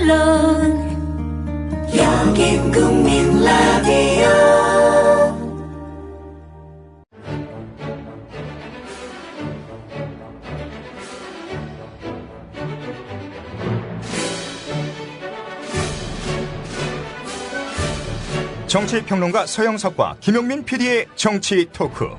물론 여긴 국민 라디오. 정치평론가 서영석과 김용민 PD의 정치 토크.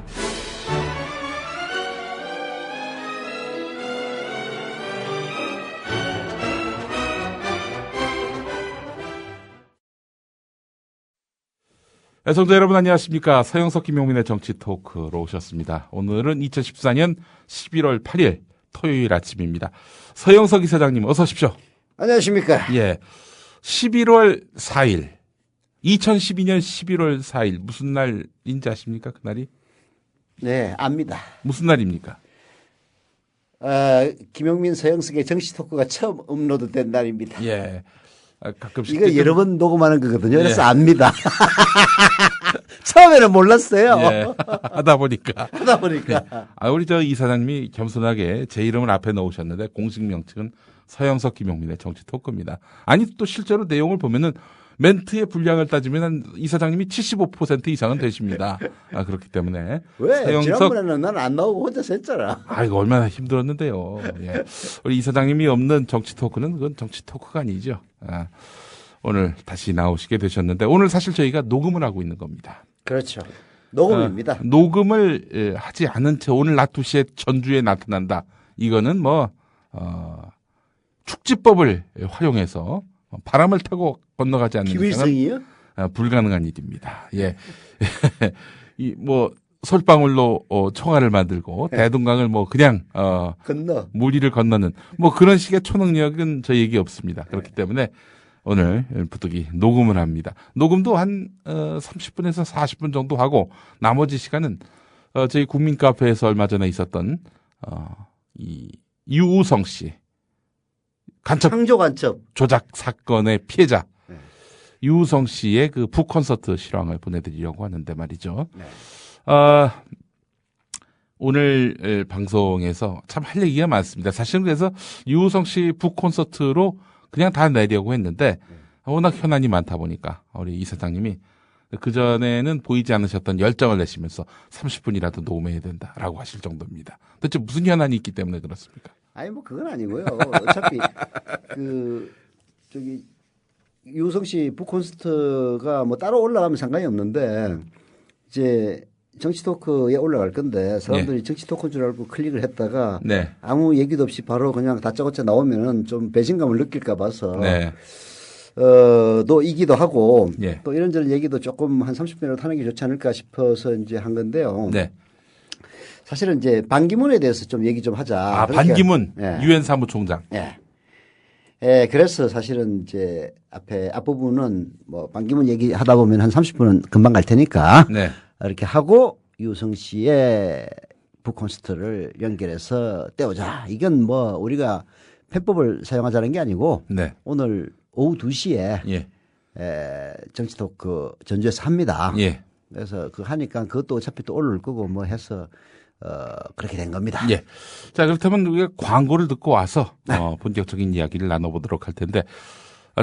애청자 여러분 안녕하십니까. 서영석 김용민의 정치 토크로 오셨습니다. 오늘은 2014년 11월 8일 토요일 아침입니다. 서영석 이사장님 어서 오십시오. 안녕하십니까. 예, 11월 4일 2012년 11월 4일 무슨 날인지 아십니까? 그날이? 네, 압니다. 무슨 날입니까? 김용민 서영석의 정치 토크가 처음 업로드된 날입니다. 예. 가끔씩 이거 여러 번 녹음하는 거거든요. 그래서 압니다. 처음에는 몰랐어요. 예. 하다 보니까. 예. 우리 저 이사장님이 겸손하게 제 이름을 앞에 넣으셨는데 공식 명칭은 서영석 김용민의 정치 토크입니다. 아니 또 실제로 내용을 보면은 멘트의 분량을 따지면 이사장님이 75% 이상은 되십니다. 그렇기 때문에. 왜? 지난번에는 난 안 나오고 혼자서 했잖아. 이거 얼마나 힘들었는데요. 예. 우리 이사장님이 없는 정치 토크는 그건 정치 토크가 아니죠. 오늘 다시 나오시게 되셨는데 오늘 사실 저희가 녹음을 하고 있는 겁니다. 그렇죠. 녹음입니다. 녹음을 하지 않은 채 오늘 낮 2시에 전주에 나타난다. 이거는 축지법을 활용해서 바람을 타고 건너가지 않는 기wil성이요? 불가능한 일입니다. 예. 솔방울로 총알을 만들고 대동강을 그냥 무리를 건너는 그런 식의 초능력은 저희에게 없습니다. 그렇기 때문에 오늘 부득이 녹음을 합니다. 녹음도 한 30분에서 40분 정도 하고 나머지 시간은 저희 국민카페에서 얼마 전에 있었던 이 유우성 씨 창조 간첩 조작 사건의 피해자 유우성 씨의 그 북콘서트 실황을 보내드리려고 하는데 말이죠. 네. 오늘 방송에서 참 할 얘기가 많습니다. 사실은 그래서 유우성 씨 북콘서트로 그냥 다 내려고 했는데 워낙 현안이 많다 보니까 우리 이사장님이 그전에는 보이지 않으셨던 열정을 내시면서 30분이라도 녹음해야 된다라고 하실 정도입니다. 도대체 무슨 현안이 있기 때문에 그렇습니까? 아니 그건 아니고요. 어차피 유우성 씨 북콘서트가 따로 따라오려면 상관이 없는데 이제 정치 토크에 올라갈 건데 사람들이 정치 토크인 줄 알고 클릭을 했다가 아무 얘기도 없이 바로 그냥 다짜고짜 나오면은 좀 배신감을 느낄까 봐서 또 이기도 하고 또 이런저런 얘기도 조금 한 30분이라도 하는 게 좋지 않을까 싶어서 이제 한 건데요. 사실은 이제 반기문에 대해서 좀 얘기 좀 하자. 반기문 유엔 사무총장. 그래서 사실은 이제 앞부분은 반기문 얘기하다 보면 한 30분은 금방 갈 테니까 이렇게 하고 유우성 씨의 북콘서트를 연결해서 떼오자. 이건 우리가 폐법을 사용하자는 게 아니고 오늘 오후 2시에 정치 토크 전주에서 합니다. 그래서 하니까 그것도 어차피 또 올릴 거고 해서 그렇게 된 겁니다. 자, 그렇다면 우리가 광고를 듣고 와서 본격적인 이야기를 나눠보도록 할 텐데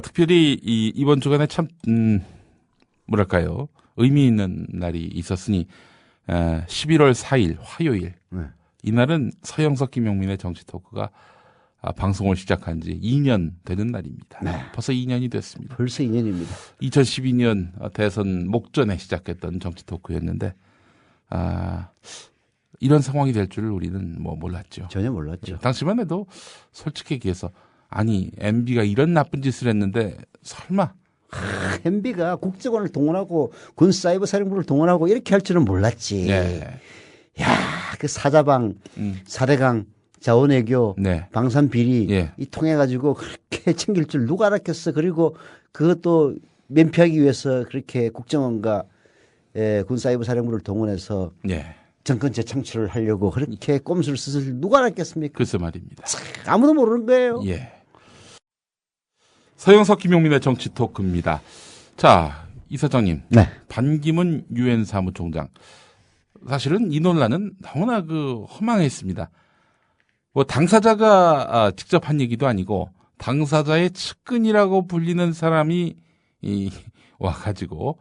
특별히 이번 주간에 참 의미 있는 날이 있었으니 11월 4일 화요일 이날은 서영석 김용민의 정치 토크가 방송을 시작한 지 2년 되는 날입니다. 벌써 2년이 됐습니다. 벌써 2년입니다. 2012년 대선 목전에 시작했던 정치 토크였는데 이런 상황이 될 줄을 우리는 몰랐죠. 전혀 몰랐죠. 당시만 해도 솔직히 얘기해서 MB가 이런 나쁜 짓을 했는데 설마 MB가 국정원을 동원하고 군 사이버 사령부를 동원하고 이렇게 할 줄은 몰랐지. 그 사자방, 사대강, 자원외교, 방산비리 이 통해 가지고 그렇게 챙길 줄 누가 알았겠어. 그리고 그것도 면피하기 위해서 그렇게 국정원과 군 사이버 사령부를 동원해서 정권 재창출을 하려고 그렇게 꼼수를 쓸 누가 알았겠습니까? 글쎄 말입니다. 아무도 모르는 거예요. 서영석 김용민의 정치 토크입니다. 자, 이사장님. 반기문 유엔 사무총장. 사실은 이 논란은 너무나 허망했습니다. 당사자가 직접 한 얘기도 아니고 당사자의 측근이라고 불리는 사람이 와가지고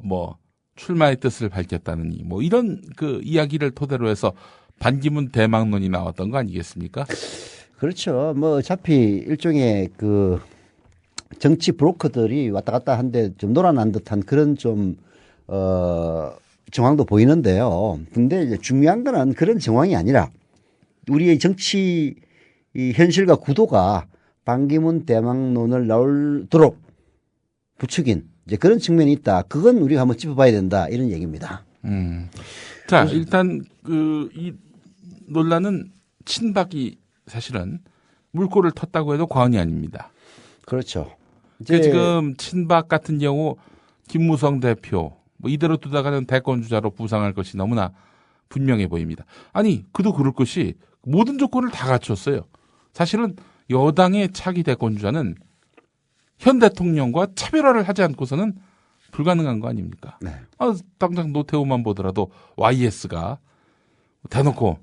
뭐 출마의 뜻을 밝혔다느니 뭐 이런 그 이야기를 토대로 해서 반기문 대망론이 나왔던 거 아니겠습니까? 그렇죠. 뭐 어차피 일종의 그 정치 브로커들이 왔다 갔다 한데 좀 놀아난 듯한 그런 좀 정황도 보이는데요. 근데 이제 중요한 거는 그런 정황이 아니라 우리의 정치 이 현실과 구도가 반기문 대망론을 나오도록 부추긴 이제 그런 측면이 있다. 그건 우리가 한번 짚어봐야 된다. 이런 얘기입니다. 자, 일단 이 논란은 친박이 사실은 물꼬를 텄다고 해도 과언이 아닙니다. 그렇죠. 이제 지금 친박 같은 경우 김무성 대표 뭐 이대로 두다가는 대권 주자로 부상할 것이 너무나 분명해 보입니다. 아니, 그도 그럴 것이 모든 조건을 다 갖췄어요. 사실은 여당의 차기 대권 주자는 현 대통령과 차별화를 하지 않고서는 불가능한 거 아닙니까? 네. 당장 노태우만 보더라도 YS가 대놓고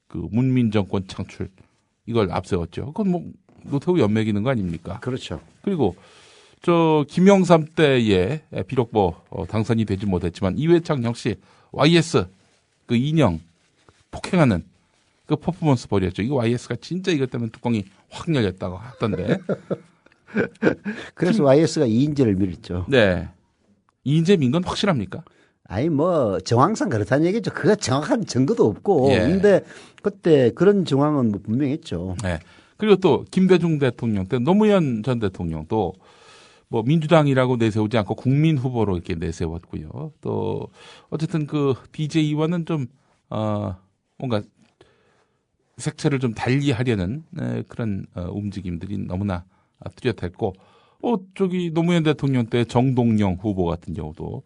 그 문민 정권 창출 이걸 앞세웠죠. 그건 뭐 노태우 연맥이는 거 아닙니까? 그렇죠. 그리고 저 김영삼 때에 비록 뭐 당선이 되지 못했지만 이회창 역시 YS 그 인형 폭행하는 그 퍼포먼스 벌였죠. 이거 YS가 진짜 이것 때문에 뚜껑이 확 열렸다고 하던데. 그래서 YS가 이인재를 밀었죠. 네. 이인재 민 건 확실합니까? 아니 뭐 정황상 그렇다는 얘기죠. 그가 정확한 증거도 없고. 예. 근데 그때 그런 정황은 뭐 분명했죠. 네. 그리고 또 김대중 대통령 때 노무현 전 대통령도 뭐 민주당이라고 내세우지 않고 국민 후보로 이렇게 내세웠고요. 또 어쨌든 그 DJ와는 좀 뭔가 색채를 좀 달리하려는 그런 움직임들이 너무나 뚜렷했고, 저기 노무현 대통령 때 정동영 후보 같은 경우도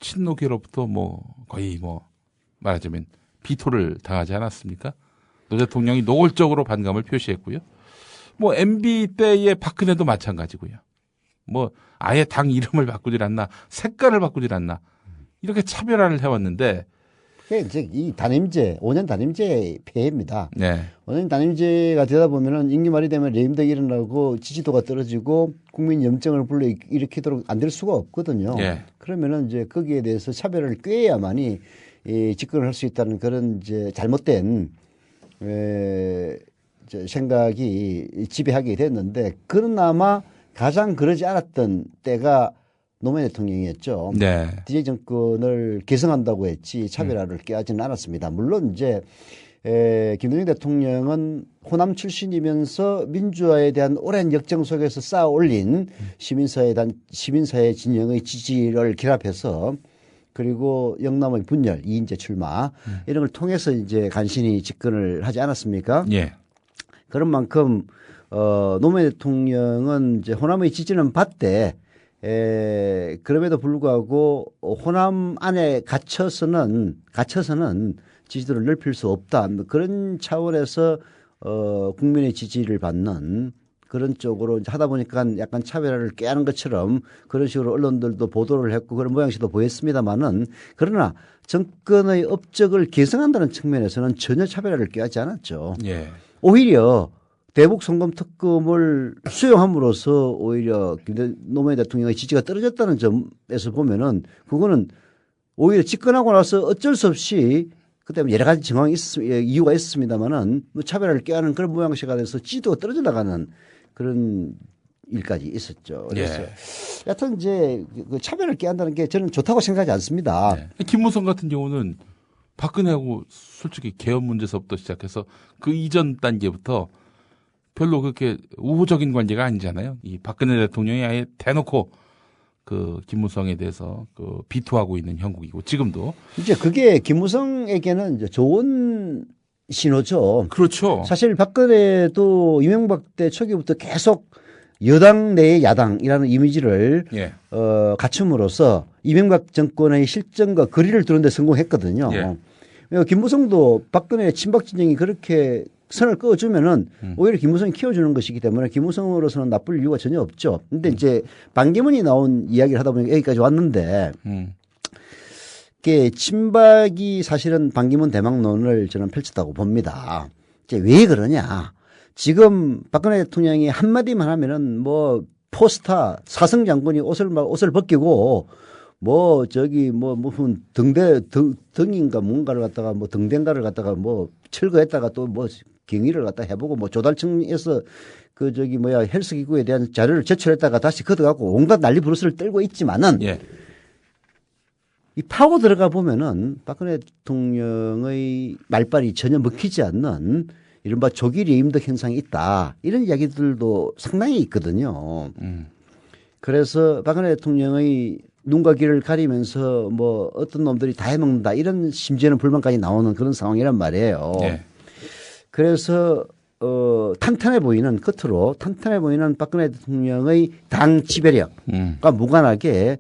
친노계로부터 뭐 거의 뭐 말하자면 비토를 당하지 않았습니까? 노 대통령이 노골적으로 반감을 표시했고요. 뭐 MB 때의 박근혜도 마찬가지고요. 뭐 아예 당 이름을 바꾸질 않나, 색깔을 바꾸질 않나 이렇게 차별화를 해왔는데. 이제 이 단임제, 5년 단임제 폐해입니다. 네. 5년 단임제가 되다 보면은 임기 말이 되면 레임덕이 일어나고 지지도가 떨어지고 국민 염증을 불러일으키도록 안 될 수가 없거든요. 네. 그러면은 이제 거기에 대해서 차별을 꾀해야만이 집권을 할 수 있다는 그런 이제 잘못된 생각이 지배하게 됐는데, 그나마 가장 그러지 않았던 때가 노무현 대통령이었죠. 네. DJ 정권을 개성한다고 했지 차별화를 꾀하지는 않았습니다. 물론 이제 김대중 대통령은 호남 출신이면서 민주화에 대한 오랜 역정 속에서 쌓아 올린 시민사회 진영의 지지를 결합해서, 그리고 영남의 분열, 이인재 출마 이런 걸 통해서 이제 간신히 집권을 하지 않았습니까? 예. 그런 만큼 노무현 대통령은 이제 호남의 지지는 받되 그럼에도 불구하고 호남 안에 갇혀서는 지지도를 넓힐 수 없다. 그런 차원에서 국민의 지지를 받는 그런 쪽으로 하다 보니까 약간 차별화를 꾀하는 것처럼 그런 식으로 언론들도 보도를 했고 그런 모양새도 보였습니다만은, 그러나 정권의 업적을 개성한다는 측면에서는 전혀 차별화를 꾀하지 않았죠. 예. 오히려 대북 송금 특검을 수용함으로써 오히려 노무현 대통령의 지지가 떨어졌다는 점에서 보면은 그거는 오히려 집권하고 나서 어쩔 수 없이 그때 여러 가지 이유가 있었습니다만은 뭐 차별화를 꾀하는 그런 모양새가 돼서 지지도가 떨어져 나가는 그런 일까지 있었죠. 그래서 여하튼 이제 그 차별을 꾀한다는 게 저는 좋다고 생각하지 않습니다. 네. 김무성 같은 경우는 박근혜하고 솔직히 개헌 문제서부터 시작해서 그 이전 단계부터 별로 그렇게 우호적인 관계가 아니잖아요. 이 박근혜 대통령이 아예 대놓고 그 김무성에 대해서 그 비토하고 있는 형국이고, 지금도 이제 그게 김무성에게는 이제 좋은 신호죠. 그렇죠. 사실 박근혜도 이명박 때 초기부터 계속 여당 내의 야당이라는 이미지를 갖춤으로써 이명박 정권의 실정과 거리를 두는 데 성공했거든요. 김무성도 박근혜 친박 진영이 그렇게 선을 그어주면은 오히려 김무성이 키워주는 것이기 때문에 김무성으로서는 나쁠 이유가 전혀 없죠. 근데 이제 반기문이 나온 이야기를 하다 보니까 여기까지 왔는데, 친박이 사실은 반기문 대망론을 저는 펼쳤다고 봅니다. 이제 왜 그러냐. 지금 박근혜 대통령이 한마디만 하면은 뭐 포스타 사성 장군이 옷을 벗기고 뭐 저기 뭐 무슨 등인가 뭔가를 갖다가 뭐 등대인가를 갖다가 뭐 철거했다가 또 뭐 경위를 갖다 해보고 뭐 조달청에서 그 저기 뭐야 헬스기구에 대한 자료를 제출했다가 다시 걷어갖고 온갖 난리 부르스를 떨고 있지만은 예. 이 파고 들어가 보면은 박근혜 대통령의 말발이 전혀 먹히지 않는 이른바 조기 임덕 현상이 있다. 이런 이야기들도 상당히 있거든요. 그래서 박근혜 대통령의 눈과 귀를 가리면서 뭐 어떤 놈들이 다 해먹는다. 이런 심지어는 불만까지 나오는 그런 상황이란 말이에요. 예. 그래서 탄탄해 보이는 겉으로 탄탄해 보이는 박근혜 대통령의 당 지배력과 무관하게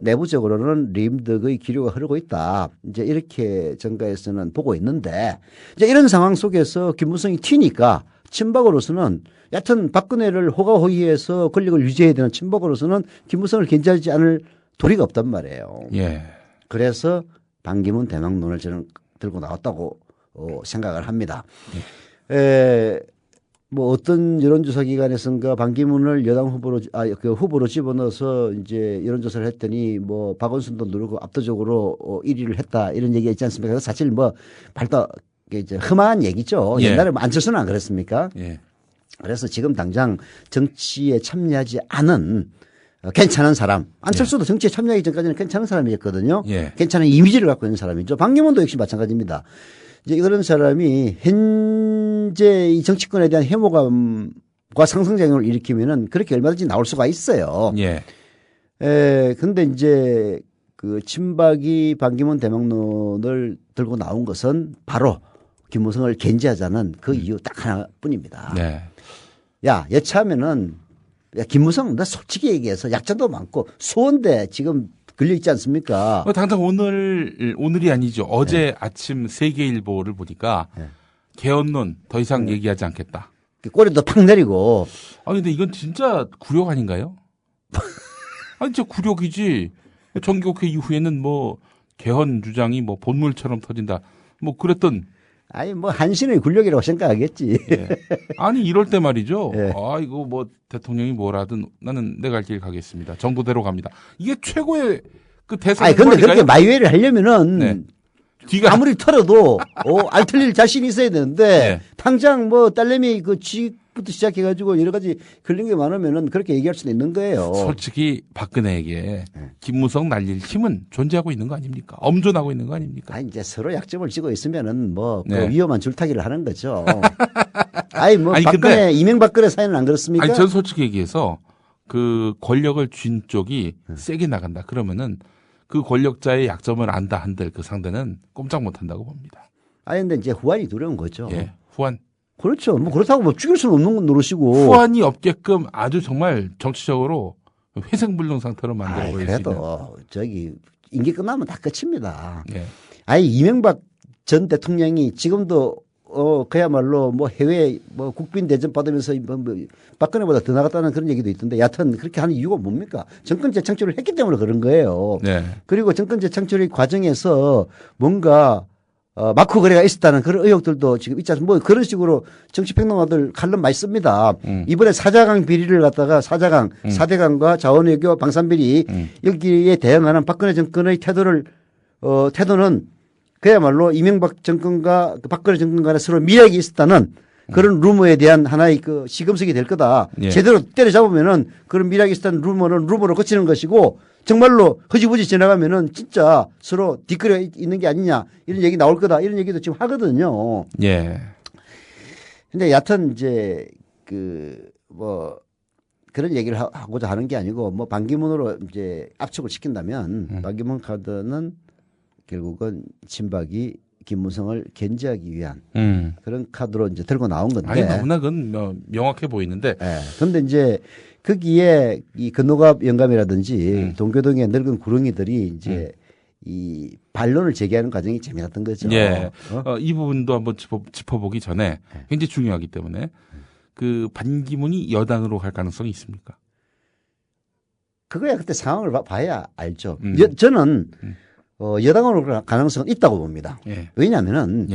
내부적으로는 리임덕의 기류가 흐르고 있다. 이제 이렇게 정가에서는 보고 있는데 이제 이런 상황 속에서 김무성이 튀니까 친박으로서는 여하튼 박근혜를 호가호위해서 권력을 유지해야 되는 친박으로서는 김무성을 견제하지 않을 도리가 없단 말이에요. 예. 그래서 반기문 대망론을 저는 들고 나왔다고 생각을 합니다. 뭐 어떤 여론조사 기관에선가 반기문을 여당 후보로 그 후보로 집어넣어서 이제 여론조사를 했더니 뭐 박원순도 누르고 압도적으로 1위를 했다 이런 얘기가 있지 않습니까? 사실 뭐 발도 이제 험한 얘기죠. 예. 옛날에 뭐 안철수는 안 그랬습니까? 예. 그래서 지금 당장 정치에 참여하지 않은 괜찮은 사람. 안철수도 예. 정치에 참여하기 전까지는 괜찮은 사람이었거든요. 예. 괜찮은 이미지를 갖고 있는 사람이죠. 반기문도 역시 마찬가지입니다. 이제 그런 사람이 현재 이 정치권에 대한 혐오감과 상승작용을 일으키면은 그렇게 얼마든지 나올 수가 있어요. 예. 근데 이제 그 친박이 반기문 대망론을 들고 나온 것은 바로 김무성을 견제하자는 그 이유 딱 하나뿐입니다. 네. 야, 여차하면은 야, 김무성 나 솔직히 얘기해서 약자도 많고 수원대 지금 걸려 있지 않습니까? 당장 오늘이 아니죠. 어제 네. 아침 세계일보를 보니까 네. 개헌론 더 이상 얘기하지 않겠다. 꼬리도 팍 내리고. 아니 근데 이건 진짜 굴욕 아닌가요? 아니 진짜 굴욕이지. 정기국회 이후에는 뭐 개헌 주장이 뭐 본물처럼 터진다. 뭐 그랬던. 아니 뭐 한신의 굴욕이라고 생각하겠지. 예. 아니 이럴 때 말이죠. 예. 아 이거 뭐 대통령이 뭐라든 나는 내 갈 길 가겠습니다. 정부대로 갑니다. 이게 최고의 그 대선. 아니 근데 그렇게 마이웨이를 하려면은 네. 뒤가 아무리 털어도 알 틀릴 자신이 있어야 되는데 네. 당장 뭐 딸내미 그 지부터 시작해가지고 여러 가지 걸린 게 많으면은 그렇게 얘기할 수도 있는 거예요. 솔직히 박근혜에게 김무성 날릴 힘은 존재하고 있는 거 아닙니까? 엄존하고 있는 거 아닙니까? 아니 이제 서로 약점을 쥐고 있으면은 뭐 네. 그 위험한 줄타기를 하는 거죠. 아니 뭐 박근혜 이명박근혜 사이는 안 그렇습니까? 아니 전 솔직히 얘기해서 그 권력을 쥔 쪽이 세게 나간다 그러면은 그 권력자의 약점을 안다 한들 그 상대는 꼼짝 못 한다고 봅니다. 아니 근데 이제 후환이 두려운 거죠. 예, 후환. 그렇죠. 뭐 그렇다고 뭐 죽일 수는 없는 노릇이고. 후환이 없게끔 아주 정말 정치적으로 회생불능 상태로 만들어 버릴 수 있는. 그래도 저기 임기 끝나면 다 끝입니다. 예. 아니 이명박 전 대통령이 지금도 그야말로 뭐 해외 뭐 국빈 대접 받으면서 뭐 박근혜보다 더 나갔다는 그런 얘기도 있던데 여하튼 그렇게 하는 이유가 뭡니까? 정권 재창출을 했기 때문에 그런 거예요. 네. 그리고 정권 재창출의 과정에서 뭔가 마크 거래가 있었다는 그런 의혹들도 지금 있지 않습니까? 뭐 그런 식으로 정치평론가들 칼럼 많이 씁니다. 이번에 사자강 비리를 갖다가 사자강, 사대강과 자원외교 방산비리 여기에 대응하는 박근혜 정권의 태도는 그야말로 이명박 정권과 박근혜 정권 간에 서로 밀약이 있었다는 그런 루머에 대한 하나의 그 시금석이 될 거다. 예. 제대로 때려잡으면은 그런 밀약이 있었다는 루머는 루머로 그치는 것이고 정말로 허지부지 지나가면은 진짜 서로 뒷거려 있는 게 아니냐 이런 얘기 나올 거다 이런 얘기도 지금 하거든요. 예. 근데 여하튼 이제 그 뭐 그런 얘기를 하고자 하는 게 아니고 뭐 반기문으로 이제 압축을 시킨다면 반기문 카드는 결국은 친박이 김무성을 견제하기 위한 그런 카드로 이제 들고 나온 건데. 아니, 너무나 그건 명확해 보이는데. 네. 그런데 이제 거기에 이 건너갑 영감이라든지 동교동의 늙은 구렁이들이 이제 이 반론을 제기하는 과정이 재미났던 거죠. 예. 이 부분도 한번 짚어보기 전에 굉장히 중요하기 때문에 그 반기문이 여당으로 갈 가능성이 있습니까? 그거야 그때 상황을 봐야 알죠. 저는 여당으로 갈 가능성은 있다고 봅니다. 예. 왜냐하면은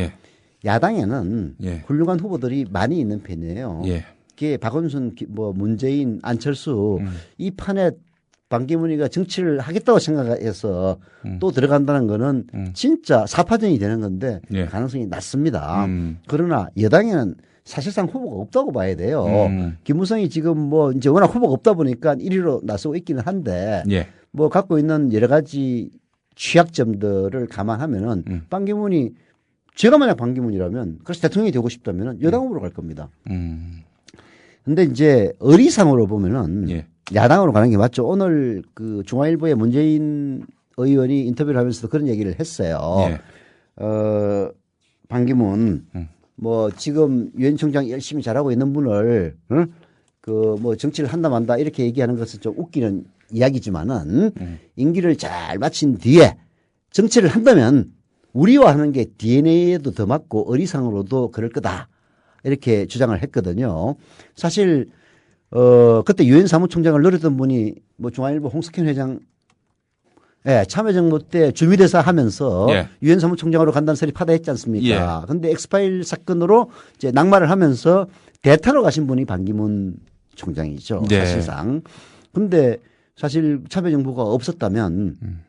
야당에는 예. 훌륭한 후보들이 많이 있는 편이에요. 예. 그게 박원순, 뭐 문재인, 안철수 이 판에 반기문이가 정치를 하겠다고 생각해서 또 들어간다는 거는 진짜 사파전이 되는 건데 예. 가능성이 낮습니다. 그러나 여당에는 사실상 후보가 없다고 봐야 돼요. 김무성이 지금 뭐 이제 워낙 후보가 없다 보니까 1위로 나서고 있기는 한데 예. 뭐 갖고 있는 여러 가지 취약점들을 감안하면은 반기문이 제가 만약 반기문이라면 그래서 대통령이 되고 싶다면은 여당 후보로 갈 겁니다. 근데 이제 의리상으로 보면은 예. 야당으로 가는 게 맞죠. 오늘 그 중앙일보에 문재인 의원이 인터뷰를 하면서도 그런 얘기를 했어요. 예. 반기문 뭐 지금 유엔 총장 열심히 잘하고 있는 분을 그 뭐 정치를 한다 만다 이렇게 얘기하는 것은 좀 웃기는 이야기지만은 임기를 잘 마친 뒤에 정치를 한다면 우리와 하는 게 DNA에도 더 맞고 의리상으로도 그럴 거다. 이렇게 주장을 했거든요. 사실 그때 유엔 사무총장을 노렸던 분이 뭐 중앙일보 홍석현 회장 예, 참여정부 때 주미대사 하면서 예. 유엔 사무총장으로 간다는 소리 파다했지 않습니까? 예. 근데 엑스파일 사건으로 이제 낙마를 하면서 대타로 가신 분이 반기문 총장이죠. 네. 사실상. 근데 사실 참여정부가 없었다면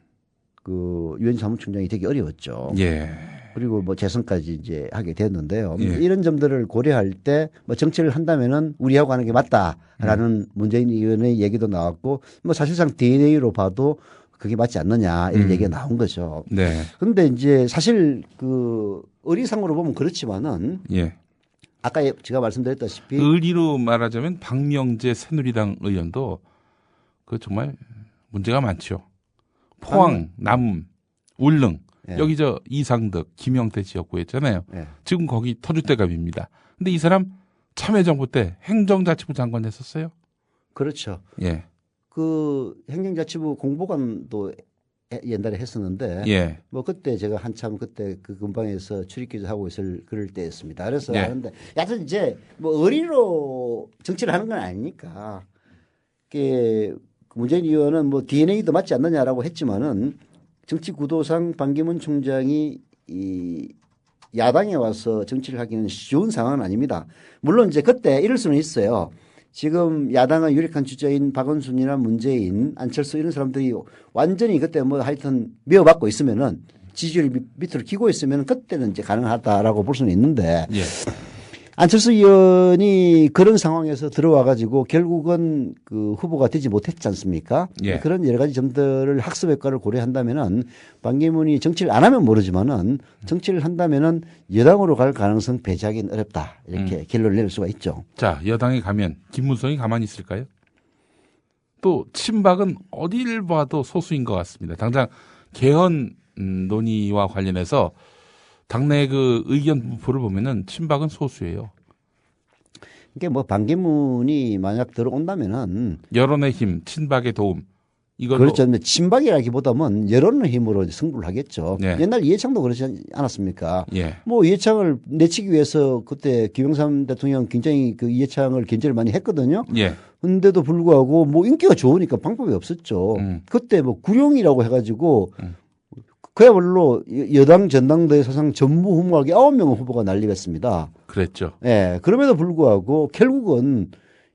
그 유엔 사무총장이 되기 어려웠죠. 예. 그리고 뭐 재선까지 이제 하게 됐는데요. 예. 이런 점들을 고려할 때 뭐 정치를 한다면은 우리하고 하는 게 맞다라는 문재인 의원의 얘기도 나왔고 뭐 사실상 DNA로 봐도 그게 맞지 않느냐 이런 얘기가 나온 거죠. 네. 그런데 이제 사실 그 의리상으로 보면 그렇지만은 예. 아까 제가 말씀드렸다시피 의리로 말하자면 박명재 새누리당 의원도 그 정말 문제가 많죠. 포항, 남음, 울릉 예. 여기 저 이상덕, 김영태 지역구였잖아요. 예. 지금 거기 터줏대감입니다. 근데 이 사람 참여정부 때 행정자치부 장관 했었어요. 그렇죠. 예. 그 행정자치부 공보관도 옛날에 했었는데 예. 뭐 그때 제가 한참 그때 그 근방에서 출입기도 하고 있을 그럴 때였습니다. 그래서 예. 하는데 여하튼 이제 뭐 의리로 정치를 하는 건 아니니까 그 문재인 의원은 뭐 DNA도 맞지 않느냐라고 했지만은 정치 구도상 반기문 총장이 이 야당에 와서 정치를 하기는 쉬운 상황은 아닙니다. 물론 이제 그때 이럴 수는 있어요. 지금 야당의 유력한 주자인 박원순이나 문재인, 안철수 이런 사람들이 완전히 그때 뭐 하여튼 미워받고 있으면은 지지율이 밑으로 기고 있으면 그때는 이제 가능하다라고 볼 수는 있는데 예. 안철수 의원이 그런 상황에서 들어와 가지고 결국은 그 후보가 되지 못했지 않습니까? 예. 그런 여러 가지 점들을 학습 효과를 고려한다면은 반기문이 정치를 안 하면 모르지만은 정치를 한다면은 여당으로 갈 가능성 배제하기는 어렵다. 이렇게 결론을 내릴 수가 있죠. 자, 여당에 가면 김무성이 가만히 있을까요? 또 친박은 어디를 봐도 소수인 것 같습니다. 당장 개헌 논의와 관련해서 당내 그 의견 분포를 보면은 친박은 소수예요. 이게 뭐 반기문이 만약 들어온다면은 여론의 힘, 친박의 도움 이걸로 그렇죠. 친박이라기보다는 여론의 힘으로 승부를 하겠죠. 네. 옛날 이해창도 그러지 않았습니까? 예. 뭐 이해창을 내치기 위해서 그때 김영삼 대통령 굉장히 그 이해창을 견제를 많이 했거든요. 예. 근데도 불구하고 뭐 인기가 좋으니까 방법이 없었죠. 그때 뭐 구룡이라고 해가지고 그야말로 여당 전당대회 사상 전무후무하게 9명의 후보가 난립했습니다. 그랬죠. 예. 그럼에도 불구하고 결국은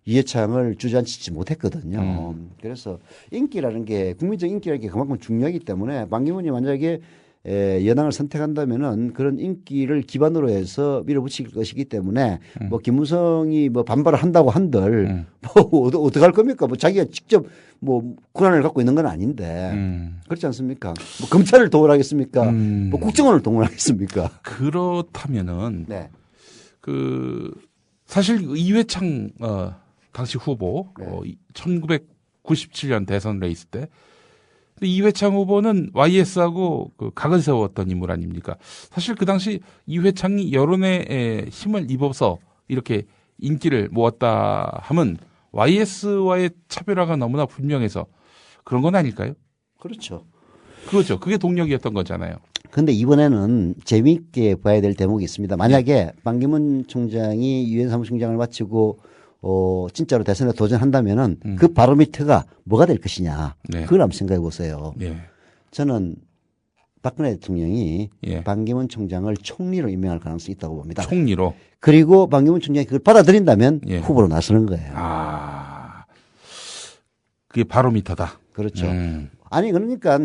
이해창을 주저앉히지 못했거든요. 그래서 인기라는 게 국민적 인기라는 게 그만큼 중요하기 때문에 반기문이 만약에 여당을 선택한다면은 그런 인기를 기반으로 해서 밀어붙일 것이기 때문에 뭐 김무성이 뭐 반발을 한다고 한들 뭐 어떡할 겁니까? 뭐 자기가 직접 뭐 권한을 갖고 있는 건 아닌데 그렇지 않습니까? 뭐 검찰을 동원하겠습니까? 뭐 국정원을 동원하겠습니까? 그렇다면은 네. 그 사실 이회창 당시 후보 네. 1997년 대선 레이스 때 근데 이회창 후보는 YS하고 그 각을 세웠던 인물 아닙니까? 사실 그 당시 이회창이 여론에 힘을 입어서 이렇게 인기를 모았다 하면 YS와의 차별화가 너무나 분명해서 그런 건 아닐까요? 그렇죠. 그렇죠. 그게 동력이었던 거잖아요. 그런데 이번에는 재미있게 봐야 될 대목이 있습니다. 만약에 반기문 총장이 유엔 사무총장을 마치고 진짜로 대선에 도전한다면은 그 바로미터가 뭐가 될 것이냐. 네. 그걸 한번 생각해 보세요. 네. 저는 박근혜 대통령이 예. 반기문 총장을 총리로 임명할 가능성이 있다고 봅니다. 총리로. 그리고 반기문 총장이 그걸 받아들인다면 예. 후보로 나서는 거예요. 아, 그게 바로미터다. 그렇죠. 아니 그러니까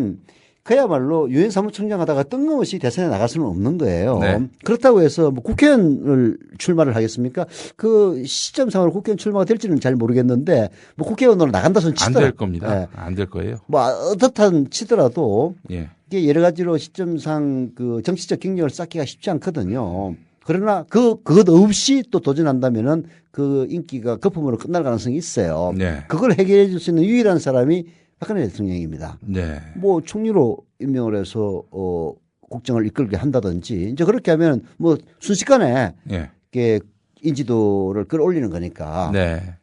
그야말로 유엔 사무총장 하다가 뜬금없이 대선에 나갈 수는 없는 거예요. 네. 그렇다고 해서 뭐 국회의원을 출마를 하겠습니까? 그 시점상으로 국회의원 출마가 될지는 잘 모르겠는데 뭐 국회의원으로 나간다 손 치더라도 안 될 겁니다. 네. 안 될 거예요. 뭐 어떻든 치더라도 예. 이게 여러 가지로 시점상 그 정치적 경력을 쌓기가 쉽지 않거든요. 그러나 그것 없이 또 도전한다면은 그 인기가 거품으로 끝날 가능성이 있어요. 네. 그걸 해결해 줄 수 있는 유일한 사람이 박근혜 대통령입니다. 네. 뭐 총리로 임명을 해서 국정을 이끌게 한다든지 이제 그렇게 하면 뭐 순식간에 예. 이게 인지도를 끌어올리는 거니까. 네.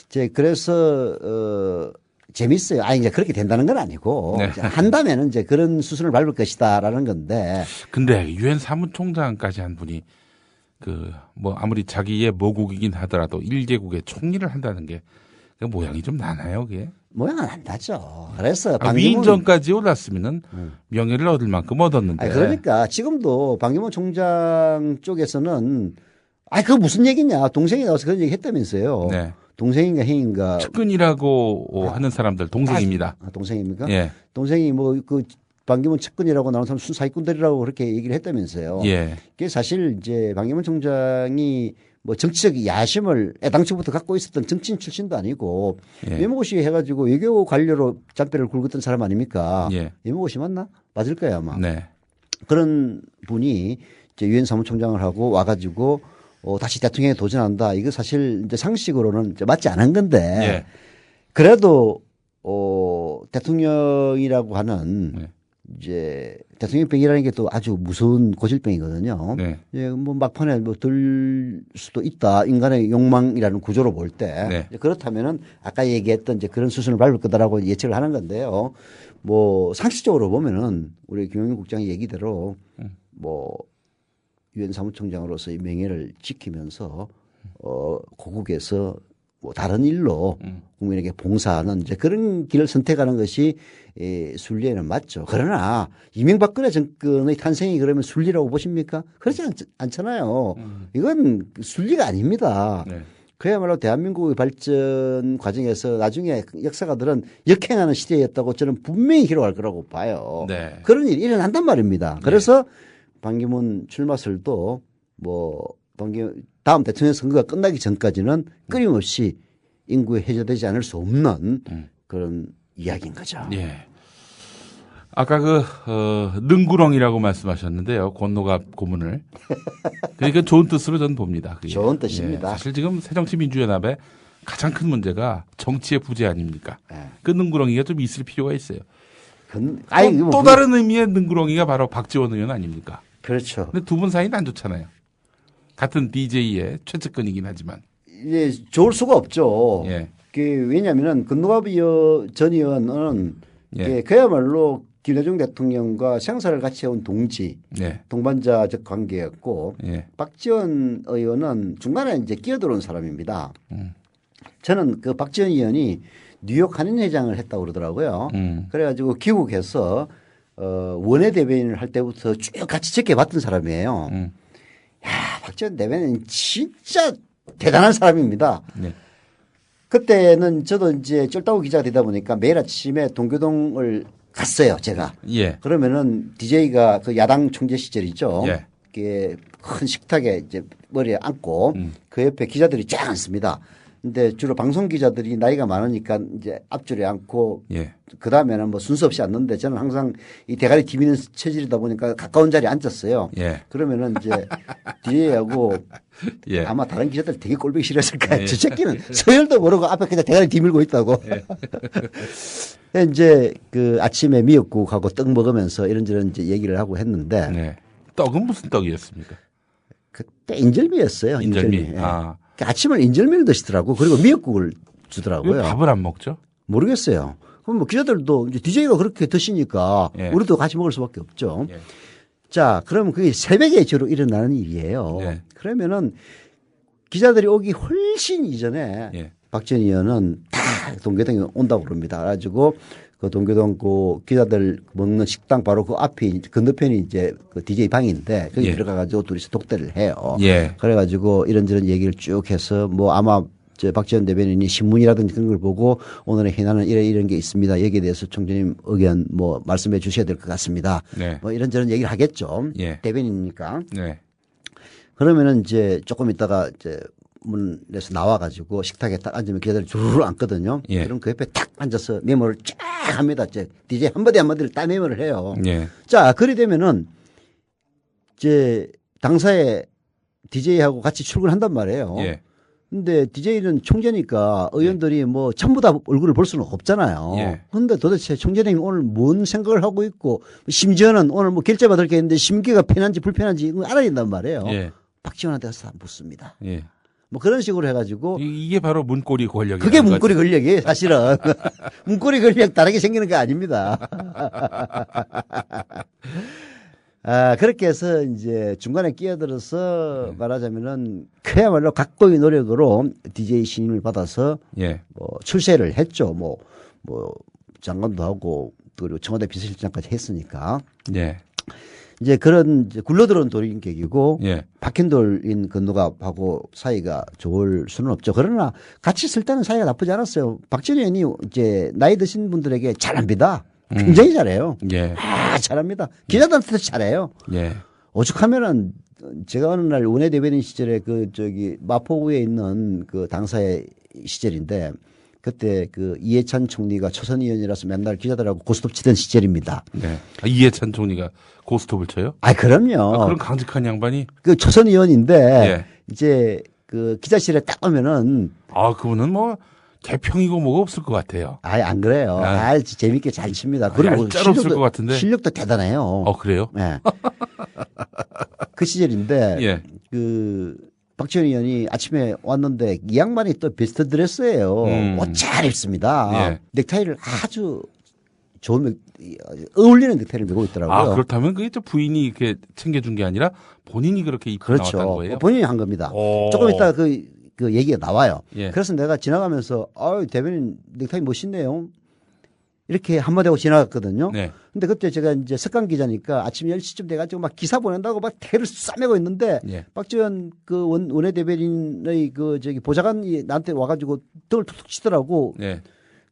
이제 그래서 재밌어요. 아 이제 그렇게 된다는 건 아니고 네. 한다면은 이제 그런 수순을 밟을 것이다라는 건데. 근데 유엔 사무총장까지 한 분이 그 뭐 아무리 자기의 모국이긴 하더라도 1개국의 총리를 한다는 게 그 모양이 좀 나나요, 그게? 모양은 안 나죠. 그래서 위인전까지 올랐으면은 명예를 얻을 만큼 얻었는데. 아니, 그러니까 지금도 반기문 총장 쪽에서는 그거 무슨 얘기냐. 동생이 나와서 그런 얘기 했다면서요. 네. 동생인가 형인가. 측근이라고 하는 사람들 동생입니다. 동생입니까? 예. 동생이 뭐 그 반기문 측근이라고 나오는 사람 순사기꾼들이라고 그렇게 얘기를 했다면서요. 예. 그게 사실 이제 반기문 총장이 뭐 정치적 야심을 애당초부터 갖고 있었던 정치인 출신도 아니고 예. 외무고시 해가지고 외교 관료로 잔뼈를 굵었던 사람 아닙니까? 예. 외무고시 맞나? 맞을 거야 아마. 네. 그런 분이 이제 유엔 사무총장을 하고 와가지고 다시 대통령에 도전한다. 이거 사실 이제 상식으로는 이제 맞지 않은 건데 예. 그래도 대통령이라고 하는 네. 이제 대통령병이라는 게 또 아주 무서운 고질병이거든요. 네. 예, 뭐 막판에 뭐 들 수도 있다. 인간의 욕망이라는 구조로 볼 때. 네. 그렇다면은 아까 얘기했던 이제 그런 수순을 밟을 거다라고 예측을 하는 건데요. 뭐 상식적으로 보면은 우리 김영민 국장의 얘기대로 뭐 유엔 사무총장으로서의 명예를 지키면서 고국에서 뭐 다른 일로 국민에게 봉사하는 이제 그런 길을 선택하는 것이 순리에는 맞죠. 그러나 이명박근혜 정권의 탄생이 그러면 순리라고 보십니까? 그렇지 않잖아요. 이건 순리가 아닙니다. 네. 그야말로 대한민국의 발전 과정에서 나중에 역사가들은 역행하는 시대였다고 저는 분명히 기록할 거라고 봐요. 네. 그런 일이 일어난단 말입니다. 그래서 반기문 출마설도 뭐 다음 대통령 선거가 끝나기 전까지는 끊임없이 인구에 해제되지 않을 수 없는 그런 이야기인 거죠. 예. 아까 능구렁이라고 말씀하셨는데요. 권노갑 고문을. 그러니까 좋은 뜻으로 저는 봅니다. 그게. 좋은 뜻입니다. 예. 사실 지금 새정치민주연합의 가장 큰 문제가 정치의 부재 아닙니까? 그 능구렁이가 좀 있을 필요가 있어요. 또 다른 의미의 능구렁이가 바로 박지원 의원 아닙니까? 그렇죠. 근데 두 분 사이는 안 좋잖아요. 같은 DJ의 최측근이긴 하지만. 예, 좋을 수가 없죠. 예. 왜냐하면 권노갑 전 의원은 예. 그야말로 김대중 대통령과 생사를 같이 해온 동지, 예. 동반자적 관계였고 예. 박지원 의원은 중간에 이제 끼어들어온 사람입니다. 저는 그 박지원 의원이 뉴욕 한인회장을 했다고 그러더라고요. 그래가지고 귀국해서 원외 대변인을 할 때부터 쭉 같이 지켜봤던 사람이에요. 야, 박지원 대변인 진짜 대단한 사람입니다. 네. 그때는 저도 이제 쫄따구 기자가 되다 보니까 매일 아침에 동교동을 갔어요, 제가. 예. 그러면은 DJ가 그 야당 총재 시절이죠. 예. 이게 큰 식탁에 이제 머리에 앉고 그 옆에 기자들이 쫙 앉습니다. 근데 주로 방송 기자들이 나이가 많으니까 이제 앞줄에 앉고 예. 그 다음에는 뭐 순서 없이 앉는데 저는 항상 이 대가리 디미는 체질이다 보니까 가까운 자리에 앉았어요. 예. 그러면은 이제 DJ하고 예. 아마 다른 기자들 되게 꼴보기 싫었을 거예요. 예. 저 새끼는 서열도 모르고 앞에 그냥 대가리 디밀고 있다고. 예. 이제 그 아침에 미역국하고 떡 먹으면서 이런저런 이제 얘기를 하고 했는데 네. 떡은 무슨 떡이었습니까? 그때 인절미였어요. 인절미. 예. 아. 아침을 인절미를 드시더라고. 그리고 미역국을 주더라고요. 왜 밥을 안 먹죠? 모르겠어요. 그럼 뭐 기자들도 이제 DJ가 그렇게 드시니까 예. 우리도 같이 먹을 수밖에 없죠. 예. 자, 그러면 그게 새벽에 주로 일어나는 일이에요. 예. 그러면은 기자들이 오기 훨씬 이전에 예. 박지원 의원은 다 동교동에 온다고 그럽니다. 그래가지고 그 동교동 그 기자들 먹는 식당 바로 그 앞이 건너편이 이제 그 DJ 방인데 거기 예. 들어가가지고 둘이서 독대를 해요. 예. 그래가지고 이런저런 얘기를 쭉 해서 뭐 아마 저 박지원 대변인이 신문이라든지 그런 걸 보고 오늘의 현안은 이런 게 있습니다. 여기에 대해서 총재님 의견 뭐 말씀해 주셔야 될 것 같습니다. 네. 뭐 이런저런 얘기를 하겠죠. 예. 대변인이니까. 네. 그러면은 이제 조금 있다가 이제 문에서 나와가지고 식탁에 딱 앉으면 기자들이 주르르 앉거든요. 예. 그럼 그 옆에 딱 앉아서 메모를 쫙 합니다. 이제 DJ 한마디를 딱 메모를 해요. 예. 자, 그리 되면은 이제 당사에 DJ하고 같이 출근한단 말이에요. 예. 근데 DJ는 총재니까 의원들이 뭐 전부 다 얼굴을 볼 수는 없잖아요. 예. 근데 도대체 총재님이 오늘 뭔 생각을 하고 있고 심지어는 오늘 뭐 결제 받을 게 있는데 심기가 편한지 불편한지 이거 알아야 된단 말이에요. 예. 박지원한테 가서 묻습니다. 예. 뭐 그런 식으로 해가지고 이게 바로 문고리 권력이에요. 그게 문고리 권력이에요, 사실은. 문고리 권력 다르게 생기는 거 아닙니다. 아, 그렇게 해서 이제 중간에 끼어들어서 말하자면은 그야말로 각고의 노력으로 DJ 신임을 받아서 예. 뭐 출세를 했죠. 뭐 장관도 하고 그리고 청와대 비서실장까지 했으니까. 예. 이제 그런 이제 굴러들어온 돌인 객이고 예. 박힌돌인 건노갑하고 사이가 좋을 수는 없죠. 그러나 같이 있을 때는 사이가 나쁘지 않았어요. 박지원 의원이 이제 나이 드신 분들에게 잘합니다. 굉장히 잘해요. 예. 아, 잘합니다. 기자들한테도 잘해요. 예. 오죽하면은 제가 어느 날 원내대변인 시절에 그 저기 마포구에 있는 그 당사의 시절인데 그때 그 이해찬 총리가 초선 의원이라서 맨날 기자들하고 고스톱 치던 시절입니다. 네. 아, 이해찬 총리가 고스톱을 쳐요? 아, 그럼요. 아, 그런 강직한 양반이? 그 초선 의원인데 예. 이제 그 기자실에 딱 오면은 아, 그분은 뭐 개평이고 뭐가 없을 것 같아요. 아예 안 그래요. 아. 재밌게 잘 칩니다. 그리고 얄짤없을 것 같은데. 실력도 대단해요. 어, 그래요? 네. 그 시절인데 예. 그 박지원 의원이 아침에 왔는데 이 양반이 또 베스트 드레스예요. 옷 잘 입습니다. 예. 넥타이를 아주 좋은 어울리는 넥타이를 메고 있더라고요. 아, 그렇다면 그게 저 부인이 이렇게 챙겨준 게 아니라 본인이 그렇게 입고 나왔다는 그렇죠. 거예요? 본인이 한 겁니다. 오. 조금 이따 그 얘기가 나와요. 예. 그래서 내가 지나가면서 아유 대변인 넥타이 멋있네요. 이렇게 한마디 하고 지나갔거든요. 네. 근데 그때 제가 이제 석강 기자니까 아침 10시쯤 돼가지고 막 기사 보낸다고 막 대를 싸매고 있는데 예. 박지원 그 원내대변인의 그 저기 보좌관이 나한테 와가지고 등을 툭툭 치더라고. 예.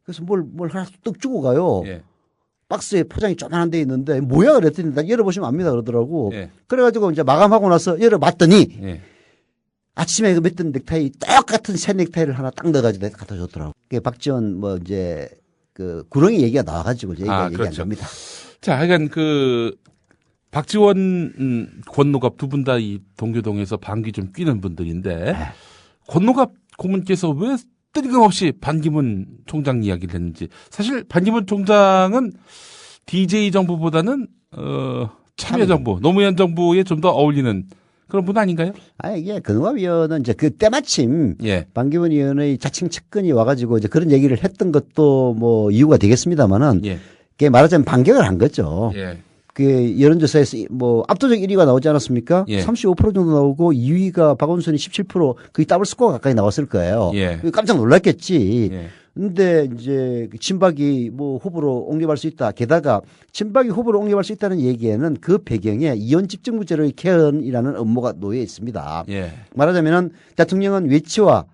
그래서 뭘 하나 떡 주고 가요. 예. 박스에 포장이 조그만한 데 있는데 뭐야 그랬더니 나 열어보시면 압니다 그러더라고. 예. 그래가지고 이제 마감하고 나서 열어봤더니 예. 아침에 그 맸던 넥타이 똑같은 새 넥타이를 하나 딱 넣어가지고 내가 갖다 줬더라고. 그게 박지원 뭐 이제 그 구렁이 얘기가 나와가지고 저희가 얘기한 그렇죠. 겁니다. 자, 하여간 그 박지원 권노갑 두 분 다 이 동교동에서 방귀 좀 뀌는 분들인데 권노갑 고문께서 왜 뜬금없이 반기문 총장 이야기를 했는지. 사실 반기문 총장은 DJ 정부보다는 참여정부, 노무현 정부에 좀 더 어울리는 그런 분 아닌가요? 아, 이게 건노갑 의원은 이제 그 때마침 예. 반기문 의원의 자칭 측근이 와가지고 이제 그런 얘기를 했던 것도 뭐 이유가 되겠습니다만은 예. 그게 말하자면 반격을 한 거죠. 예. 그 여론조사에서 뭐 압도적 1위가 나오지 않았습니까? 예. 35% 정도 나오고 2위가 박원순이 17% 거의 더블 스코어 가까이 나왔을 거예요. 예. 깜짝 놀랐겠지. 예. 근데 이제 친박이 뭐 후보로 옹립할 수 있다. 게다가 친박이 후보로 옹립할 수 있다는 얘기에는 그 배경에 이원 집정부제로의 개헌이라는 업무가 놓여 있습니다. 예. 말하자면은 대통령은 외치와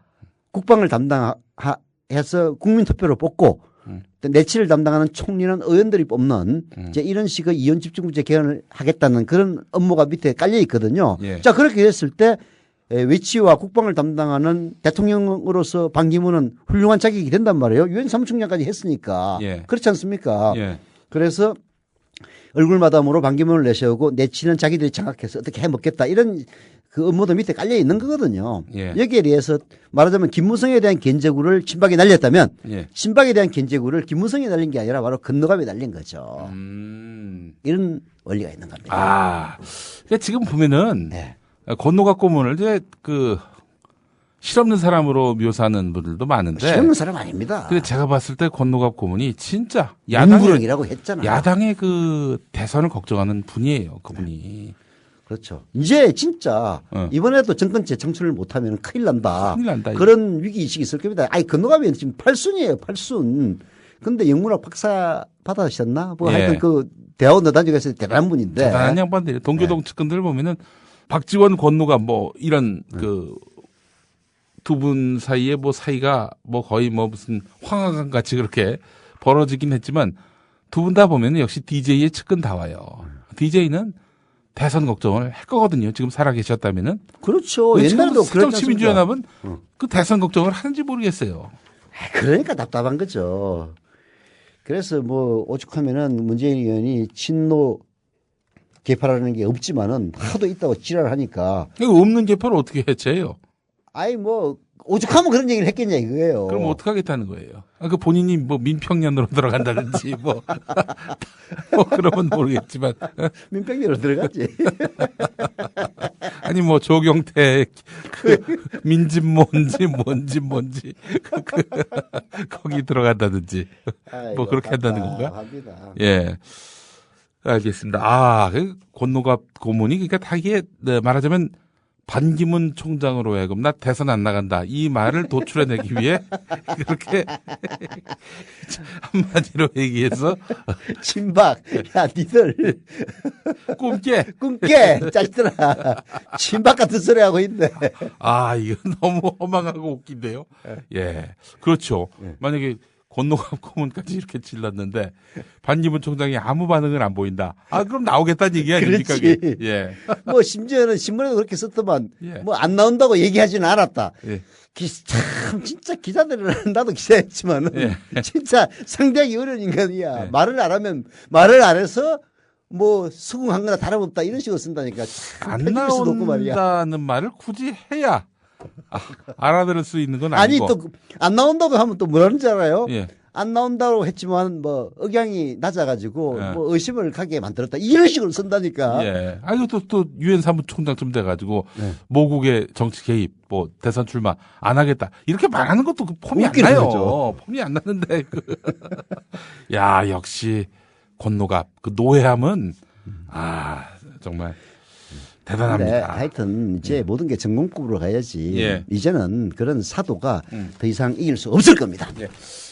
국방을 담당해서 국민투표로 뽑고 내치를 담당하는 총리는 의원들이 뽑는 이제 이런 식의 이원 집중구제 개헌을 하겠다는 그런 업무가 밑에 깔려 있거든요. 예. 자, 그렇게 됐을 때 외치와 국방을 담당하는 대통령으로서 반기문은 훌륭한 자격이 된단 말이에요. 유엔 사무총장까지 했으니까. 예. 그렇지 않습니까? 예. 그래서 얼굴마담으로 반기문을 내세우고 내치는 자기들이 장악해서 어떻게 해먹겠다 이런 그 업무도 밑에 깔려 있는 거거든요. 예. 여기에 대해서 말하자면 김무성에 대한 견제구를 친박이 날렸다면 예. 친박에 대한 견제구를 김무성이 날린 게 아니라 바로 건너갑이 날린 거죠. 이런 원리가 있는 겁니다. 아, 그러니까 지금 보면은 네. 권노갑 고문을 이제 그 실없는 사람으로 묘사하는 분들도 많은데. 실없는 사람 아닙니다. 근데 제가 봤을 때 권노갑 고문이 진짜 문구렁이라고 했잖아요. 야당의 그 대선을 걱정하는 분이에요. 그분이. 그렇죠. 이제 진짜 이번에도 정권 재창출을 못하면 큰일 난다. 큰일 난다. 그런 위기의식이 있을 겁니다. 아니, 건너가면 지금 8순이에요, 8순. 근데 영문학 박사 받으셨나? 뭐 하여튼 그 대학원 다니면서 대단한 분인데. 대단한 양반들이에요. 동교동 측근들 보면은 박지원, 권노가 뭐 이런 그 두 분 사이에 뭐 사이가 뭐 거의 뭐 무슨 황하강 같이 그렇게 벌어지긴 했지만 두 분 다 보면은 역시 DJ의 측근 다 와요. DJ는 대선 걱정을 할 거거든요. 지금 살아계셨다면은. 그렇죠. 옛날에도 새정치민주연합은 그 대선 걱정을 하는지 모르겠어요. 그러니까 답답한 거죠. 그래서 뭐 오죽하면은 문재인 의원이 친노 개파라는 게 없지만은 하도 있다고 지랄하니까. 없는 개파를 어떻게 해체해요? 아이 뭐 오죽하면 그런 얘기를 했겠냐 이거예요. 그럼 어떻게 하겠다는 거예요? 그 본인이 뭐 민평년으로 들어간다든지 뭐 그러면 모르겠지만 민평년으로 들어가지. 아니 뭐 조경태 그 민집 뭔지 거기 들어간다든지 아이고, 뭐 그렇게 한다는 건가? 합니다. 예. 알겠습니다. 그 권노갑 고문이 그러니까 다 이게 말하자면 반기문 총장으로 하여금 나 대선 안 나간다 이 말을 도출해내기 위해 그렇게 한마디로 얘기해서 친박 야 니들 꿈깨 자식들아 친박 같은 소리 하고 있네. 아 이거 너무 허망하고 웃긴데요. 예, 그렇죠. 만약에 권노갑 고문까지 이렇게 질렀는데 반기문 총장이 아무 반응을 안 보인다. 아 그럼 나오겠다는 얘기 아닙니까? 그렇지. 예. 뭐 심지어는 신문에도 그렇게 썼더만 예. 뭐 안 나온다고 얘기하지는 않았다. 예. 참 진짜 기자들은 나도 기자였지만은 예. 진짜 상대하기 어려운 인간이야. 예. 말을 안 하면 말을 안 해서 뭐 수긍한 거나 다름없다 이런 식으로 쓴다니까. 안 나온다는 말을 굳이 해야 알아들을 수 있는 건 아니고. 아니 또 안 나온다고 하면 또 뭐라는 줄 알아요? 예. 안 나온다고 했지만 뭐 억양이 낮아가지고 예. 뭐 의심을 가게 만들었다 이런 식으로 쓴다니까. 예. 아 이것도 또 유엔 사무총장쯤 돼가지고 예. 모국의 정치 개입, 뭐 대선 출마 안 하겠다 이렇게 말하는 것도 그 폼이 안 웃기는 나요. 거죠. 폼이 안 나는데 야 역시 권노갑 그 노예함은 정말 대단합니다. 네, 하여튼 이제 모든 게 전공급으로 가야지. 예. 이제는 그런 사도가 더 이상 이길 수 없을 겁니다. 예.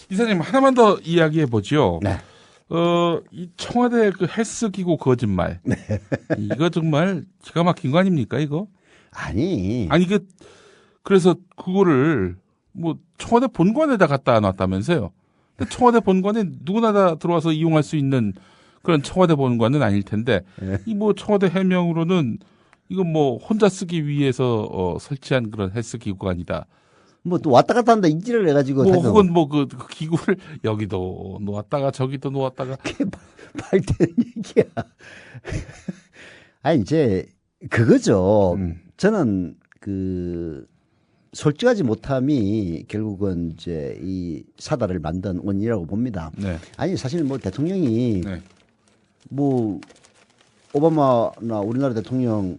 이사님 하나만 더 이야기해 보죠. 네. 이 청와대 그 헬스 기구 거짓말. 네. 이거 정말 기가 막힌 거 아닙니까 이거? 아니 그래서 그거를 뭐 청와대 본관에다 갖다 놨다면서요. 근데 청와대 본관에 누구나 다 들어와서 이용할 수 있는 그런 청와대 본관은 아닐 텐데 이 뭐 청와대 해명으로는 이건 뭐 혼자 쓰기 위해서 설치한 그런 헬스 기구가 아니다. 뭐 또 왔다 갔다 한다 인지를 해가지고 뭐 혹은 뭐 그 기구를 여기도 놓았다가 저기도 놓았다가 그게 말되는 얘기야. 아니 이제 그거죠. 저는 그 솔직하지 못함이 결국은 이제 이 사달을 만든 원인이라고 봅니다. 네. 아니 사실 뭐 대통령이 네. 뭐 오바마나 우리나라 대통령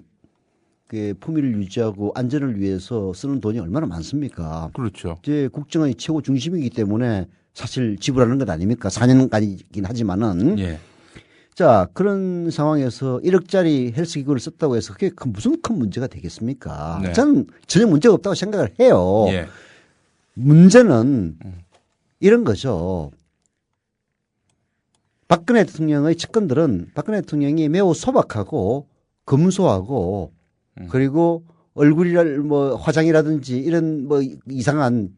그 품위를 유지하고 안전을 위해서 쓰는 돈이 얼마나 많습니까? 그렇죠. 이제 국정의 최고 중심이기 때문에 사실 지불하는 것 아닙니까? 4년간이긴 하지만은. 예. 자, 그런 상황에서 1억짜리 헬스기구를 썼다고 해서 그게 무슨 큰 문제가 되겠습니까? 네. 저는 전혀 문제가 없다고 생각을 해요. 예. 문제는 이런 거죠. 박근혜 대통령의 측근들은 박근혜 대통령이 매우 소박하고 검소하고 그리고 얼굴이랄 뭐 화장이라든지 이런 뭐 이상한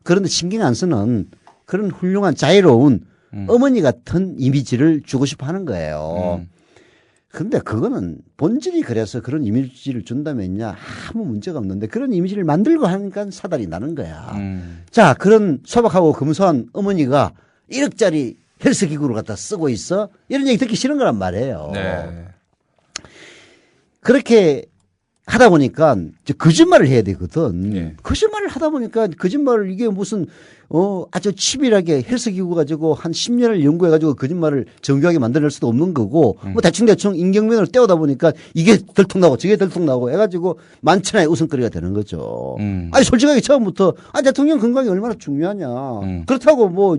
그런 데 신경 안 쓰는 그런 훌륭한 자유로운 어머니 같은 이미지를 주고 싶어 하는 거예요. 그런데 그거는 본질이 그래서 그런 이미지를 준다면야 아무 문제가 없는데 그런 이미지를 만들고 하니까 사달이 나는 거야. 자, 그런 소박하고 검소한 어머니가 1억짜리 헬스기구를 갖다 쓰고 있어? 이런 얘기 듣기 싫은 거란 말이에요. 네. 그렇게 하다 보니까 이제 거짓말을 해야 되거든. 예. 거짓말을 하다 보니까 거짓말을 이게 무슨 아주 치밀하게 헬스기구 가지고 한 10년을 연구해가지고 거짓말을 정교하게 만들어낼 수도 없는 거고, 뭐 대충 임경면으로 때우다 보니까 이게 들통나고 저게 들통나고 해가지고 만천하에 웃음거리가 되는 거죠. 아니, 솔직하게 처음부터, 대통령 건강이 얼마나 중요하냐. 그렇다고 뭐,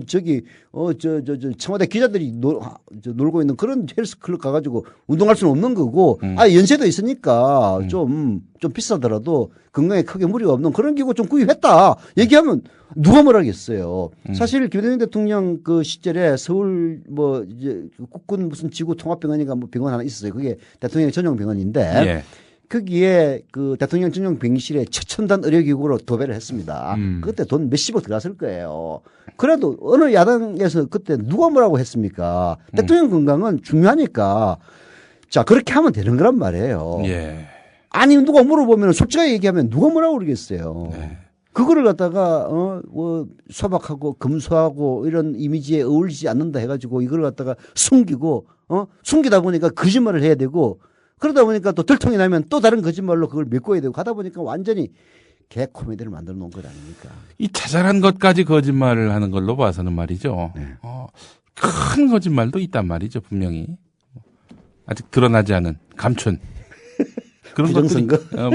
청와대 기자들이 놀고 있는 그런 헬스클럽 가가지고 운동할 수는 없는 거고, 연세도 있으니까 좀 비싸더라도 건강에 크게 무리가 없는 그런 기구 좀 구입했다. 얘기하면 누가 뭘 하겠어요. 사실 김대중 대통령 그 시절에 서울 뭐 이제 국군 무슨 지구 통합병원인가 뭐 병원 하나 있었어요. 그게 대통령 전용 병원인데 예. 거기에 그 대통령 전용 병실에 최첨단 의료기구로 도배를 했습니다. 그때 돈 몇십억 들어갔을 거예요. 그래도 어느 야당에서 그때 누가 뭐라고 했습니까? 대통령 건강은 중요하니까 자 그렇게 하면 되는 거란 말이에요. 예. 아니 누가 물어보면 솔직하게 얘기하면 누가 뭐라고 그러겠어요. 네. 그거를 갖다가 뭐 소박하고 검소하고 이런 이미지에 어울리지 않는다 해가지고 이걸 갖다가 숨기고 숨기다 보니까 거짓말을 해야 되고 그러다 보니까 또 들통이 나면 또 다른 거짓말로 그걸 메꿔야 되고 가다 보니까 완전히 개 코미디를 만들어 놓은 것 아닙니까? 이 자잘한 것까지 거짓말을 하는 걸로 봐서는 말이죠. 네. 큰 거짓말도 있단 말이죠, 분명히. 아직 드러나지 않은 감춘. 그런 것들이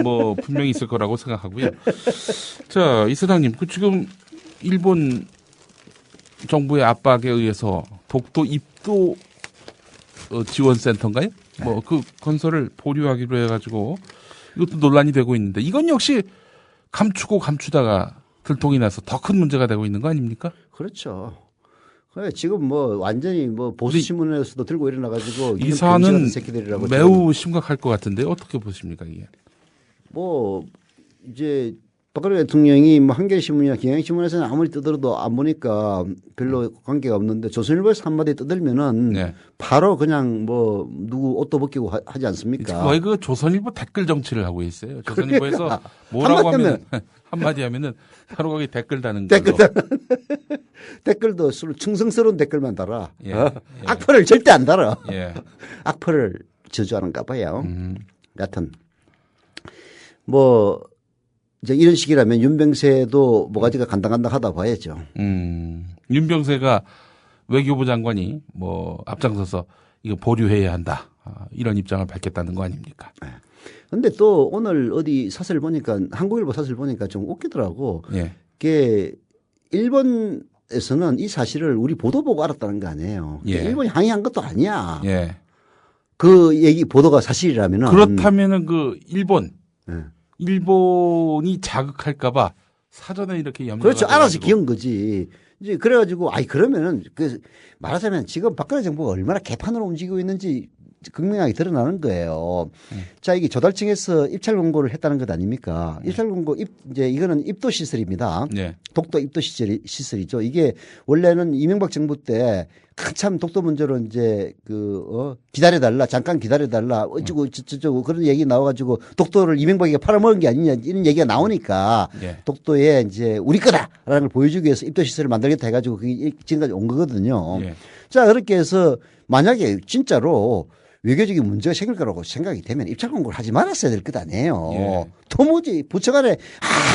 뭐 분명히 있을 거라고 생각하고요. 자, 이사장님, 그 지금 일본 정부의 압박에 의해서 독도 입도 지원센터인가요? 뭐 그 건설을 보류하기로 해가지고 이것도 논란이 되고 있는데 이건 역시 감추고 감추다가 들통이 나서 더 큰 문제가 되고 있는 거 아닙니까? 그렇죠. 지금 뭐 완전히 뭐 보수 신문에서도 들고 일어나가지고 이 사안은 매우 심각할 것 같은데 어떻게 보십니까 이게? 뭐 이제 박근혜 대통령이 뭐 한겨레신문이나 경향신문에서는 아무리 떠들어도 안 보니까 별로 관계가 없는데 조선일보에서 한마디 떠들면은 네. 바로 그냥 뭐 누구 옷도 벗기고 하지 않습니까? 거의 그 조선일보 댓글 정치를 하고 있어요. 조선일보에서 뭐라고 하면 한마디 하면은 바로 거기 댓글 다는 걸로. 댓글도 충성스러운 댓글만 달아. 예. 악플을 절대 안 달아. 예. 악플을 저주하는가 봐요. 여하튼 뭐 이제 이런 식이라면 윤병세도 뭐가지가 간당간당하다 봐야죠. 윤병세가 외교부 장관이 뭐 앞장서서 이거 보류해야 한다. 이런 입장을 밝혔다는 거 아닙니까? 그런데 또 오늘 어디 사설 보니까 한국일보 사설 보니까 좀 웃기더라고. 예. 그게 일본에서는 이 사실을 우리 보도 보고 알았다는 거 아니에요. 예. 일본이 항의한 것도 아니야. 예. 그 얘기 보도가 사실이라면은 그렇다면은 그 일본 예. 일본이 자극할까봐 사전에 이렇게 염려가 그렇죠. 알아서 기은 거지. 이제 그래가지고 그러면은 말하자면 지금 박근혜 정부가 얼마나 개판으로 움직이고 있는지 극명하게 드러나는 거예요. 자, 이게 조달청에서 입찰 공고를 했다는 것 아닙니까? 입찰 공고 이제 이거는 입도 시설입니다. 네. 독도 입도 시설이죠. 이게 원래는 이명박 정부 때 한참 독도 문제로 이제 기다려달라, 잠깐 기다려달라, 어쩌고 저쩌고 그런 얘기 나와가지고 독도를 이명박이가 팔아먹은 게 아니냐 이런 얘기가 나오니까 네. 독도에 이제 우리 거다라는 걸 보여주기 위해서 입도 시설을 만들겠다 해가지고 그게 지금까지 온 거거든요. 네. 자, 그렇게 해서 만약에 진짜로 외교적인 문제가 생길 거라고 생각이 되면 입찰 공고를 하지 말았어야 될 것 아니에요. 예. 도무지 부처 간에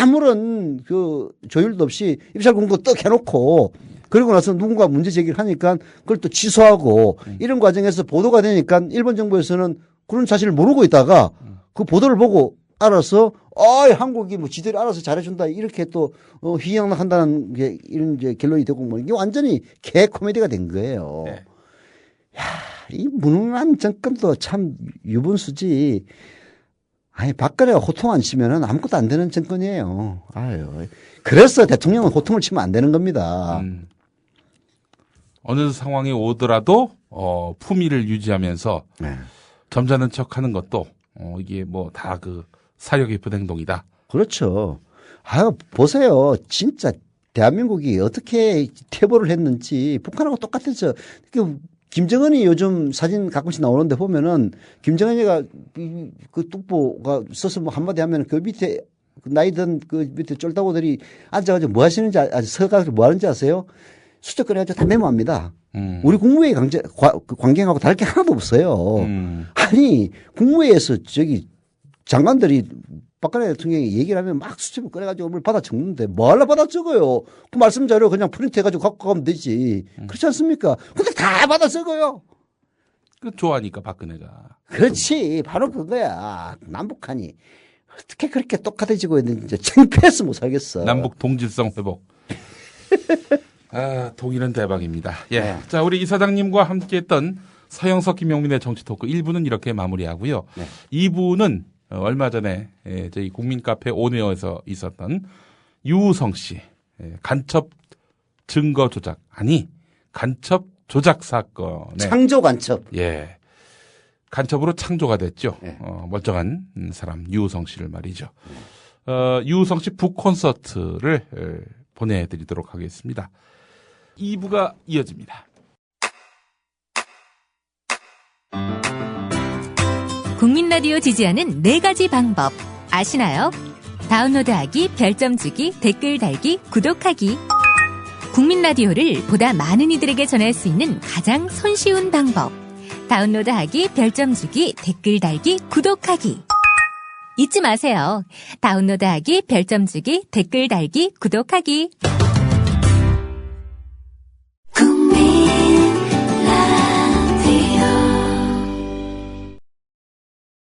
아무런 그 조율도 없이 입찰 공고 떡 해놓고 그리고 나서 누군가 문제 제기를 하니까 그걸 또 취소하고 이런 과정에서 보도가 되니까 일본 정부에서는 그런 사실을 모르고 있다가 그 보도를 보고 알아서 한국이 뭐 지들이 알아서 잘해준다 이렇게 또 휘양락한다는 게 이런 이제 결론이 되고 뭐 이게 완전히 개 코미디가 된 거예요. 네. 야, 이 무능한 정권도 참 유분수지. 아니 박근혜가 호통 안 치면은 아무것도 안 되는 정권이에요. 아유, 그래서 대통령은 호통을 치면 안 되는 겁니다. 어느 상황이 오더라도 품위를 유지하면서 네. 점잖은 척하는 것도 이게 뭐 다 그 사려 깊은 행동이다. 그렇죠. 보세요. 진짜 대한민국이 어떻게 퇴보를 했는지 북한하고 똑같았죠. 김정은이 요즘 사진 가끔씩 나오는데 보면은 김정은이가 그 뚝보가 써서 뭐 한마디 하면 그 밑에 나이 든 그 밑에 쫄다고들이 앉아가지고 뭐 하시는지 서가지고 뭐 하는지 아세요? 수첩 꺼내가지고 다 메모합니다. 우리 국무회의 관계하고 다를 게 하나도 없어요. 아니 국무회의에서 장관들이 박근혜 대통령이 얘기를 하면 막 수첩을 꺼내가지고 뭘 받아 적는데 뭐하러 받아 적어요. 그 말씀 자료 그냥 프린트해가지고 갖고 가면 되지. 그렇지 않습니까? 근데 다 받아 적어요. 그 좋아하니까 박근혜가. 그렇지. 바로 그거야. 남북한이 어떻게 그렇게 똑같아지고 있는지 창피해서 못 살겠어. 남북 동질성 회복. 아, 독일은 대박입니다. 예. 네. 자, 우리 이사장님과 함께 했던 서영석 김용민의 정치 토크 1부는 이렇게 마무리하고요. 네. 2부는 얼마 전에 저희 국민카페 온에어에서 있었던 유우성 씨 간첩 증거 조작 간첩 조작 사건. 창조 간첩. 예. 간첩으로 창조가 됐죠. 네. 멀쩡한 사람 유우성 씨를 말이죠. 유우성 씨 북콘서트를 보내드리도록 하겠습니다. 2부가 이어집니다. 국민라디오 지지하는 4가지 방법 아시나요? 다운로드하기, 별점 주기, 댓글 달기, 구독하기. 국민라디오를 보다 많은 이들에게 전할 수 있는 가장 손쉬운 방법. 다운로드하기, 별점 주기, 댓글 달기, 구독하기. 잊지 마세요. 다운로드하기, 별점 주기, 댓글 달기, 구독하기.